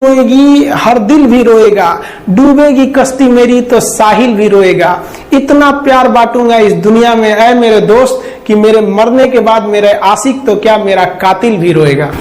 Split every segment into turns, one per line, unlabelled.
रोएगी हर दिल भी रोएगा, डूबेगी कश्ती मेरी तो साहिल भी रोएगा। इतना प्यार बांटूंगा इस दुनिया में ऐ मेरे दोस्त कि मेरे मरने के बाद मेरे आशिक तो क्या मेरा कातिल भी रोएगा।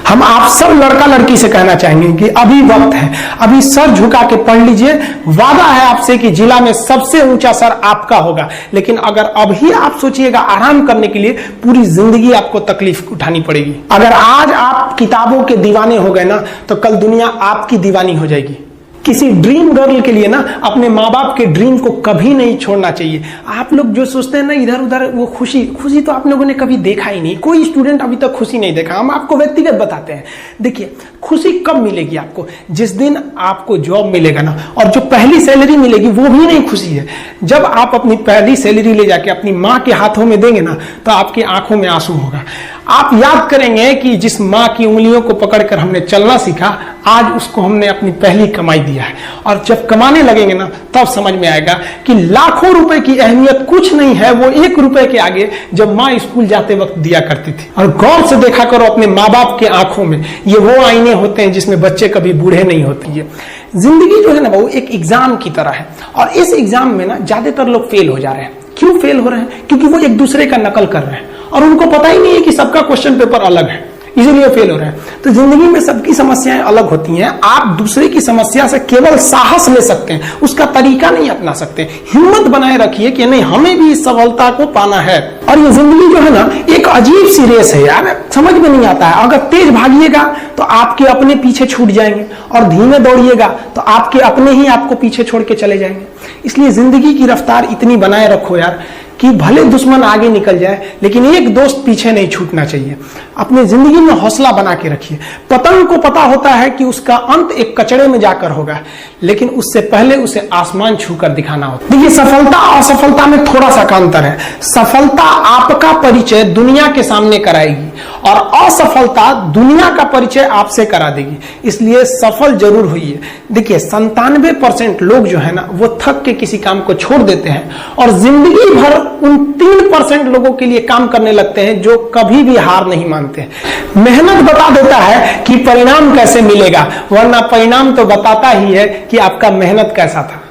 हम आप सब लड़का लड़की से कहना चाहेंगे कि अभी वक्त है, अभी सर झुका के पढ़ लीजिए। वादा है आपसे कि जिला में सबसे ऊंचा सर आपका होगा, लेकिन अगर अभी आप सोचिएगा आराम करने के लिए, पूरी जिंदगी आपको तकलीफ उठानी पड़ेगी। अगर आज आप किताबों के दीवाने हो गए ना, तो कल दुनिया आपकी दीवानी हो जाएगी। किसी ड्रीम गर्ल के लिए ना अपने माँ बाप के ड्रीम को कभी नहीं छोड़ना चाहिए। आप लोग जो सोचते हैं ना इधर उधर, वो खुशी तो आप लोगों ने कभी देखा ही नहीं। कोई स्टूडेंट अभी तक खुशी नहीं देखा। हम आपको व्यक्तिगत बताते हैं। देखिए, खुशी कब मिलेगी आपको? जिस दिन आपको जॉब मिलेगा ना, और जो पहली सैलरी मिलेगी वो भी नहीं खुशी है। जब आप अपनी पहली सैलरी ले जाके अपनी माँ के हाथों में देंगे ना, तो आपकी आंखों में आंसू होगा। आप याद करेंगे कि जिस माँ की उंगलियों को पकड़कर हमने चलना सीखा, आज उसको हमने अपनी पहली कमाई दिया है। और जब कमाने लगेंगे ना, तब समझ में आएगा कि लाखों रुपए की अहमियत कुछ नहीं है वो 1 रुपए के आगे जब माँ स्कूल जाते वक्त दिया करती थी। और गौर से देखा करो अपने माँ बाप के आंखों में, ये वो आईने होते हैं जिसमें बच्चे कभी बूढ़े नहीं होते हैं। जिंदगी जो है ना वो एक एग्जाम की तरह है, और इस एग्जाम में ना ज्यादातर लोग फेल हो जा रहे हैं। क्यों फेल हो रहे हैं? क्योंकि वो एक दूसरे का नकल कर रहे हैं और उनको पता ही नहीं है कि सबका क्वेश्चन पेपर अलग है, इसीलिए फेल हो रहे हैं। तो जिंदगी में सबकी समस्याएं अलग होती हैं। आप दूसरे की समस्या से केवल साहस ले सकते हैं, उसका तरीका नहीं अपना सकते। हिम्मत बनाए रखिए कि नहीं, हमें भी इस सफलता को पाना है। और ये जिंदगी जो है ना, एक अजीब सी रेस है यार, समझ में नहीं आता है। अगर तेज भागिएगा तो आपके अपने पीछे छूट जाएंगे, और धीमे दौड़िएगा तो आपके अपने ही आपको पीछे छोड़ के चले जाएंगे। इसलिए जिंदगी की रफ्तार इतनी बनाए रखो यार कि भले दुश्मन आगे निकल जाए, लेकिन एक दोस्त पीछे नहीं छूटना चाहिए। अपनी जिंदगी में हौसला बना के रखिए। पतंग को पता होता है कि उसका अंत एक कचड़े में जाकर होगा, लेकिन उससे पहले उसे आसमान छूकर दिखाना होता है। देखिए, सफलता और असफलता में थोड़ा सा का अंतर है। सफलता आपका परिचय दुनिया के सामने कराएगी, और असफलता दुनिया का परिचय आपसे करा देगी। इसलिए सफल जरूर होइए। देखिए, 97% लोग जो है ना, वो थक के किसी काम को छोड़ देते हैं, और जिंदगी भर उन 3% लोगों के लिए काम करने लगते हैं जो कभी भी हार नहीं मानते हैं। मेहनत बता देता है कि परिणाम कैसे मिलेगा, वरना परिणाम तो बताता ही है कि आपका मेहनत कैसा था।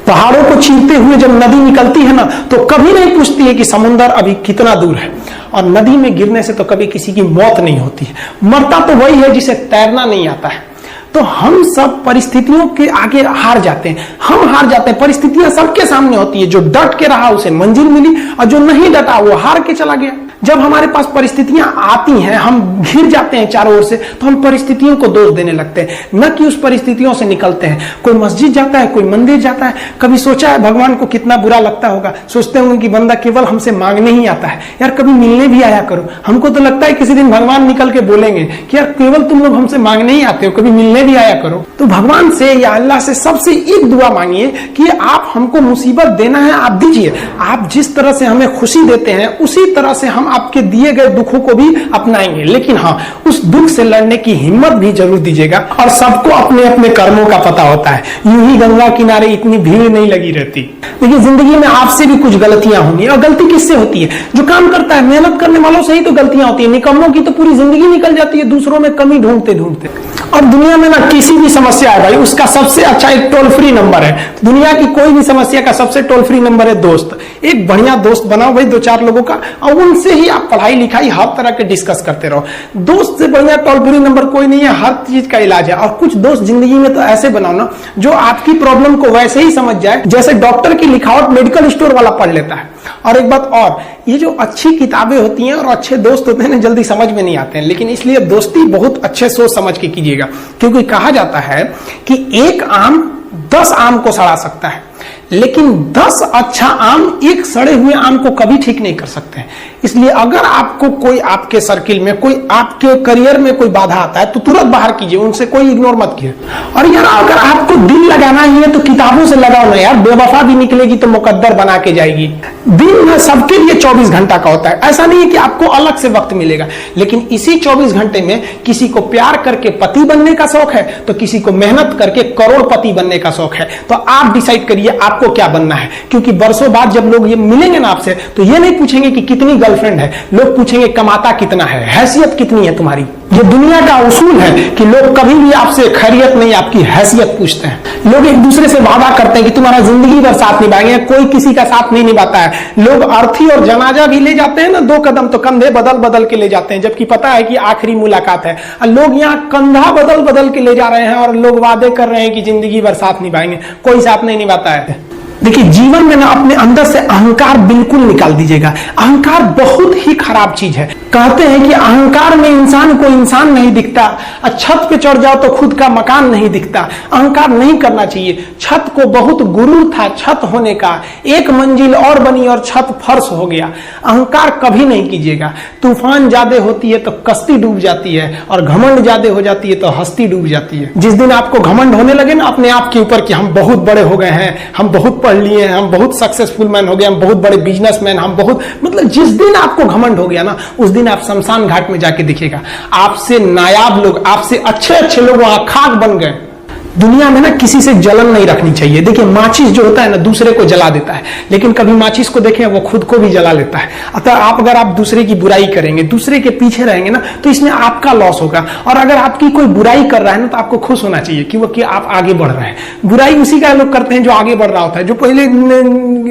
पहाड़ों को चीरते हुए जब नदी निकलती है ना, तो कभी नहीं पूछती है कि समुद्र अभी कितना दूर है। और नदी में गिरने से तो कभी किसी की मौत नहीं होती है। मरता तो वही है जिसे तैरना नहीं आता है। तो हम सब परिस्थितियों के आगे हार जाते हैं। हम हार जाते हैं। परिस्थितियां सबके सामने होती है। जो डट के रहा उसे मंजिल मिली, और जो नहीं डटा वो हार के चला गया। जब हमारे पास परिस्थितियां आती हैं, हम घिर जाते हैं चारों ओर से, तो हम परिस्थितियों को दोष देने लगते हैं, न कि उस परिस्थितियों से निकलते हैं। कोई मस्जिद जाता है, कोई मंदिर जाता है, कभी सोचा है भगवान को कितना बुरा लगता होगा? सोचते होंगे कि बंदा केवल हमसे मांगने ही आता है। यार, कभी मिलने भी आया करो। हमको तो लगता है किसी दिन भगवान निकल के बोलेंगे कि यार केवल तुम लोग हमसे मांगने ही आते हो, कभी मिलने भी आया करो। तो भगवान से या अल्लाह से सबसे एक दुआ मांगिए कि आप हमको मुसीबत देना है, आप दीजिए। आप जिस तरह से हमें खुशी देते हैं, उसी तरह से हम आपके दिए गए दुखों को भी अपनाएंगे। लेकिन हाँ, उस दुख से लड़ने की हिम्मत भी जरूर दीजिएगा। और सबको अपने अपने कर्मों का पता होता है। यूं ही गंगा किनारे इतनी भीड़ नहीं लगी रहती। देखिए, जिंदगी में आपसे भी कुछ गलतियां होंगी, और गलती किससे होती है? जो काम करता है, मेहनत करने वालों से ही तो गलतियां होती है। निकम्मों की तो पूरी जिंदगी निकल जाती है दूसरों में कमी ढूंढते ढूंढते। और दुनिया में ना किसी भी समस्या है भाई, उसका सबसे अच्छा एक टोल फ्री नंबर है। दुनिया की कोई भी समस्या का सबसे टोल फ्री नंबर है दोस्त। एक बढ़िया दोस्त बनाओ भाई, 2-4 लोगों का, और उनसे ही आप पढ़ाई लिखाई हर तरह के डिस्कस करते रहो। दोस्त से बढ़िया टोल फ्री नंबर कोई नहीं है। हर चीज का इलाज है। और कुछ दोस्त जिंदगी में तो ऐसे बनाओ ना, जो आपकी प्रॉब्लम को वैसे ही समझ जाए जैसे डॉक्टर की लिखावट मेडिकल स्टोर वाला पढ़ लेता है। और एक बात और, ये जो अच्छी किताबें होती हैं और अच्छे दोस्त होते हैं ना, जल्दी समझ में नहीं आते हैं। लेकिन इसलिए दोस्ती बहुत अच्छे सोच समझ के कीजिएगा, क्योंकि कहा जाता है कि एक आम 10 आम को सड़ा सकता है, लेकिन 10 अच्छा आम एक सड़े हुए आम को कभी ठीक नहीं कर सकते हैं। इसलिए अगर आपको कोई आपके सर्किल में, कोई आपके करियर में कोई बाधा आता है, तो तुरंत बाहर कीजिए, उनसे कोई इग्नोर मत कीजिए। और यार, अगर आपको दिल लगाना ही है तो किताबों से लगाओ ना यार। बेवफा भी निकलेगी तो मुकद्दर बना के जाएगी। दिन सबके लिए 24 घंटा का होता है। ऐसा नहीं है कि आपको अलग से वक्त मिलेगा, लेकिन इसी 24 घंटे में किसी को प्यार करके पति बनने का शौक है, तो किसी को मेहनत करके करोड़पति बनने का शौक है। तो आप डिसाइड करिए आपको क्या बनना है। क्योंकि बरसों बाद जब लोग ये मिलेंगे ना आपसे, तो ये नहीं पूछेंगे कि कितनी गर्लफ्रेंड है, लोग पूछेंगे कमाता कितना है, हैसियत कितनी है तुम्हारी। ये दुनिया का उसूल है कि लोग कभी भी आपसे खैरियत नहीं, आपकी हैसियत पूछते हैं। लोग एक दूसरे से वादा करते हैं कि तुम्हारा जिंदगी भर साथ निभाएंगे, कोई किसी का साथ नहीं निभाता है। लोग अर्थी और जनाजा भी ले जाते हैं ना, 2 कदम तो कंधे बदल बदल के ले जाते हैं, जबकि पता है कि आखिरी मुलाकात है। लोग यहाँ कंधा बदल बदल के ले जा रहे हैं और लोग वादे कर रहे हैं कि जिंदगी भर साथ निभाएंगे, कोई साथ नहीं निभाता है। देखिए, जीवन में ना अपने अंदर से अहंकार बिल्कुल निकाल दीजिएगा। अहंकार बहुत ही खराब चीज है। कहते हैं कि अहंकार में इंसान को इंसान नहीं दिखता, छत पे चढ़ जाओ तो खुद का मकान नहीं दिखता। अहंकार नहीं करना चाहिए। छत को बहुत गुरूर था छत होने का, 1 मंजिल और बनी और छत फर्श हो गया। अहंकार कभी नहीं कीजिएगा। तूफान ज्यादा होती है तो कश्ती डूब जाती है, और घमंड ज्यादा हो जाती है तो हस्ती डूब जाती है। जिस दिन आपको घमंड होने लगे ना अपने आप के ऊपर कि हम बहुत बड़े हो गए हैं, हम बहुत पढ़ लिए हैं, हम बहुत सक्सेसफुल मैन हो गए, हम बहुत बड़े बिजनेसमैन, हम बहुत, मतलब जिस दिन आपको घमंड हो गया ना, उस दिन आप शमशान घाट में जाके देखिएगा, आपसे नायाब लोग, आपसे अच्छे अच्छे लोग वहां खाक बन गए। दुनिया में ना किसी से जलन नहीं रखनी चाहिए। देखिए, माचिस जो होता है ना दूसरे को जला देता है, लेकिन कभी माचिस को देखें वो खुद को भी जला लेता है। अतः अगर आप दूसरे की बुराई करेंगे, दूसरे के पीछे रहेंगे ना, तो इसमें आपका लॉस होगा। और अगर आपकी कोई बुराई कर रहा है ना, तो आपको खुश होना चाहिए कि आप आगे बढ़ रहे हैं। बुराई उसी का लोग करते हैं जो आगे बढ़ रहा होता है, जो पहले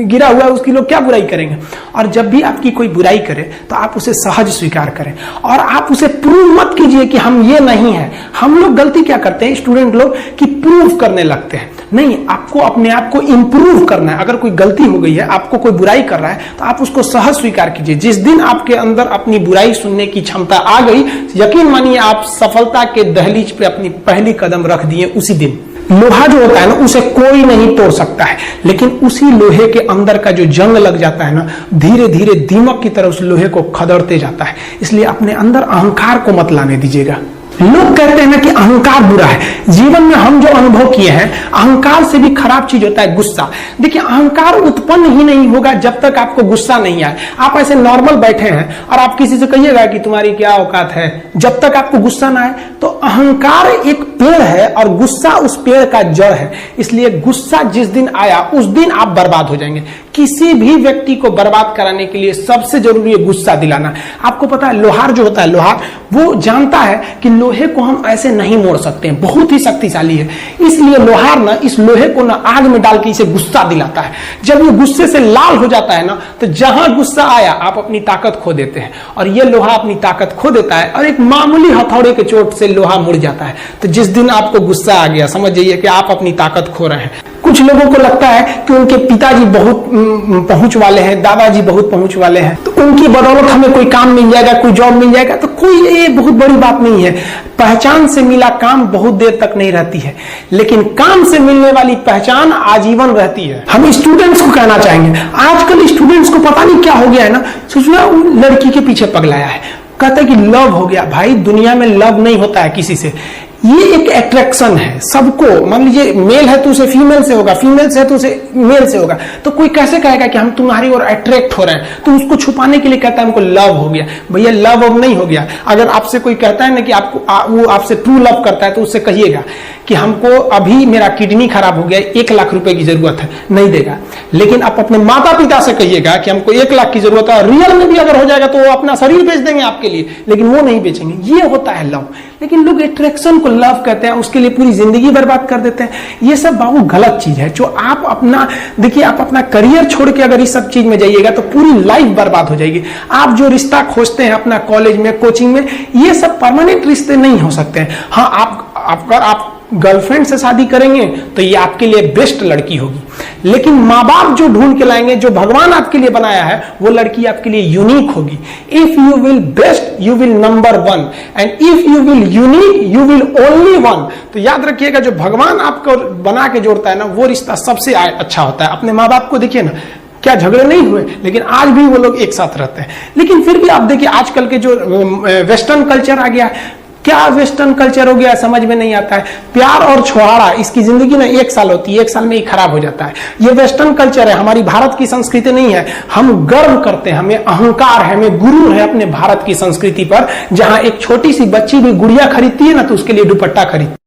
गिरा हुआ है उसकी लोग क्या बुराई करेंगे। और जब भी आपकी कोई बुराई करे तो आप उसे सहज स्वीकार करें, और आप उसे प्रूव मत कीजिए कि हम ये नहीं है। हम लोग गलती क्या करते हैं स्टूडेंट लोग, कि प्रूव करने लगते हैं। नहीं, आपको अपने आप को इंप्रूव करना है। अगर कोई गलती हो गई है, आपको कोई बुराई कर रहा है, तो आप उसको सहज स्वीकार कीजिए। जिस दिन आपके अंदर अपनी बुराई सुनने की क्षमता आ गई, यकीन मानिए आप सफलता के दहलीज पे अपनी पहली कदम रख दिए उसी दिन। लोहा जो होता है ना, उसे कोई नहीं तोड़ सकता है, लेकिन उसी लोहे के अंदर का जो जंग लग जाता है ना, धीरे धीरे दीमक की तरह उस लोहे को खदड़ते जाता है। इसलिए अपने अंदर अहंकार को मत लाने दीजिएगा। लोग कहते हैं ना कि अहंकार बुरा है। जीवन में हम जो अनुभव किए हैं, अहंकार से भी खराब चीज होता है गुस्सा। देखिए, अहंकार उत्पन्न ही नहीं होगा जब तक आपको गुस्सा नहीं आए। आप ऐसे नॉर्मल बैठे हैं और आप किसी से कहिएगा कि तुम्हारी क्या औकात है, जब तक आपको गुस्सा ना आए। तो अहंकार एक पेड़ है और गुस्सा उस पेड़ का जड़ है। इसलिए गुस्सा जिस दिन आया उस दिन आप बर्बाद हो जाएंगे। किसी भी व्यक्ति को बर्बाद कराने के लिए सबसे जरूरी है गुस्सा दिलाना। आपको पता है, लोहार जो होता है, लोहार वो जानता है कि लोहे को हम ऐसे नहीं मोड़ सकते हैं, बहुत ही शक्तिशाली है। इसलिए लोहार ना इस लोहे को ना आग में डाल के इसे गुस्सा दिलाता है। जब ये गुस्से से लाल हो जाता है ना, तो जहां गुस्सा आया आप अपनी ताकत खो देते हैं, और ये लोहा अपनी ताकत खो देता है, और एक मामूली हथौड़े के चोट से लोहा मुड़ जाता है। तो जिस दिन आपको गुस्सा आ गया, समझ जाइए कि आप अपनी ताकत खो रहे हैं। कुछ लोगों को लगता है कि उनके पिताजी बहुत पहुंच वाले हैं, दादाजी बहुत पहुंच वाले हैं, तो उनकी बदौलत हमें कोई काम मिल जाएगा, कोई जॉब मिल जाएगा। तो कोई ये बहुत बड़ी बात नहीं है। पहचान से मिला काम बहुत देर तक नहीं रहती है, लेकिन काम से मिलने वाली पहचान आजीवन रहती है। हम स्टूडेंट्स को कहना चाहेंगे, आजकल स्टूडेंट्स को पता नहीं क्या हो गया है ना, सोचना लड़की के पीछे पगलाया है, कहता है कि लव हो गया। भाई, दुनिया में लव नहीं होता है किसी से, ये एक अट्रैक्शन है सबको। मान लीजिए मेल है तो उसे फीमेल से होगा, फीमेल से है तो उसे मेल से होगा। तो कोई कैसे कहेगा कि हम तुम्हारी ओर अट्रैक्ट हो रहे हैं, तो उसको छुपाने के लिए कहता है हमको लव हो गया। भैया, लव अब नहीं हो गया। अगर आपसे कोई कहता है ना कि वो आपसे ट्रू लव करता है, तो उससे कहिएगा कि हमको अभी मेरा किडनी खराब हो गया, 1 लाख रुपए की जरूरत है, नहीं देगा। लेकिन आप अपने माता पिता से कहिएगा कि हमको 1 लाख की जरूरत है, रियल में भी अगर हो जाएगा तो वो अपना शरीर बेच देंगे आपके लिए, लेकिन वो नहीं बेचेंगे। ये होता है लव। लेकिन लोग अट्रैक्शन को लव कहते हैं, उसके लिए पूरी जिंदगी बर्बाद कर देते हैं। ये सब बाबू गलत चीज है। जो आप अपना, देखिए, आप अपना करियर छोड़ के अगर इस सब चीज में जाइएगा तो पूरी लाइफ बर्बाद हो जाएगी। आप जो रिश्ता खोजते हैं अपना कॉलेज में, कोचिंग में, ये सब परमानेंट रिश्ते नहीं हो सकते हैं। हाँ, आप गर्लफ्रेंड से शादी करेंगे तो ये आपके लिए बेस्ट लड़की होगी, लेकिन माँ बाप जो ढूंढ के लाएंगे, जो भगवान आपके लिए बनाया है, वो लड़की आपके लिए यूनिक होगी। If you will best, you will number 1, and if you will unique, you will only 1। तो याद रखिएगा, जो भगवान आपको बना के जोड़ता है ना, वो रिश्ता सबसे अच्छा होता है। अपने माँ बाप को देखिए ना, क्या झगड़े नहीं हुए, लेकिन आज भी वो लोग एक साथ रहते हैं। लेकिन फिर भी आप देखिए, आजकल के जो वेस्टर्न कल्चर आ गया, क्या वेस्टर्न कल्चर हो गया समझ में नहीं आता है। प्यार और छुहाड़ा, इसकी जिंदगी में 1 साल होती है, 1 साल में ही खराब हो जाता है। ये वेस्टर्न कल्चर है, हमारी भारत की संस्कृति नहीं है। हम गर्व करते हैं, हमें अहंकार है, हमें गुरूर है अपने भारत की संस्कृति पर। जहां एक छोटी सी बच्ची भी गुड़िया खरीदती है ना, तो उसके लिए दुपट्टा खरीदती है।